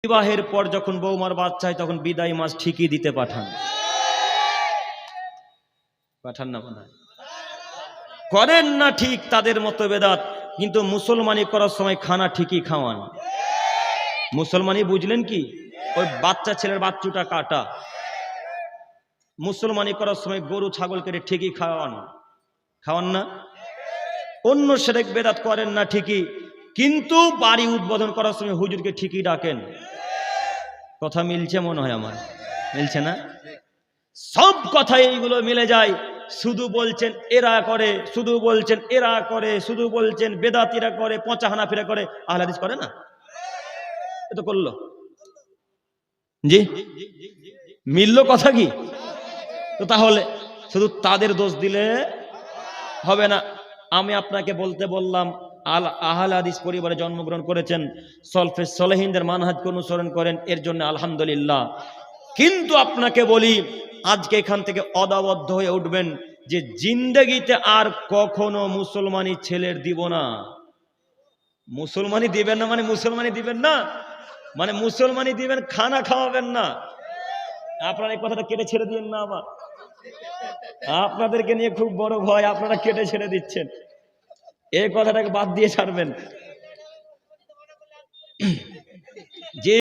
বিবাহের পর যখন বৌমার বাচ্চা হয় তখন বিদায় মাস ঠিকই দিতে পাঠান না মনে হয় করেন না ঠিক তাদের মতো বেদাত, কিন্তু মুসলমানি করার সময় খানা ঠিকই খাওয়ান। মুসলমানি বুঝলেন কি? ওই বাচ্চা ছেলের বাচ্চুটা কাটা। মুসলমানি করার সময় গরু ছাগল কেটে ঠিকই খাওয়ান না? অন্য শিরক বেদাত করেন না ঠিকই, কিন্তু বাড়ি উদ্বোধন করার সময় হুজুরকে ঠিকই ডাকেন। কথা মিলছে মনে হয় আমার? মিলছে না? সব কথা এইগুলো মিলে যায়। শুধু বলছেন এরা করে, শুধু বলছেন এরা করে, শুধু বলছেন বেদাতিরা করে, পচা হানাফিরা করে, আহলে হাদিস করে না? এটা করলো জি মিললো কথা কি? তো তাহলে শুধু তাদের দোষ দিলে হবে না। আমি আপনাকে বলতে বললাম আহলে হাদিস পরিবারে জন্মগ্রহণ করেছেন, সলফে সলেহিনদের মানহাজকে অনুসরণ করেন, এর জন্য আলহামদুলিল্লাহ। কিন্তু আপনাকে বলি, আজকে এখান থেকে অদাবদ্ধ হয়ে উঠবেন যে জিন্দেগিতে আর কখনো মুসলমানি ছেলের দিব না। মুসলমানি দিবেন না মানে মুসলমানি দিবেন না মানে মুসলমানি দিবেন, খানা খাওয়াবেন না। আপনারা এই কথাটা কেটে ছেড়ে দিন না। আবার আপনাদেরকে নিয়ে খুব বড় ভয়, আপনারা কেটে ছেড়ে দিচ্ছেন। এই কথাটাকে বাদ দিয়ে ছাড়বেন। যে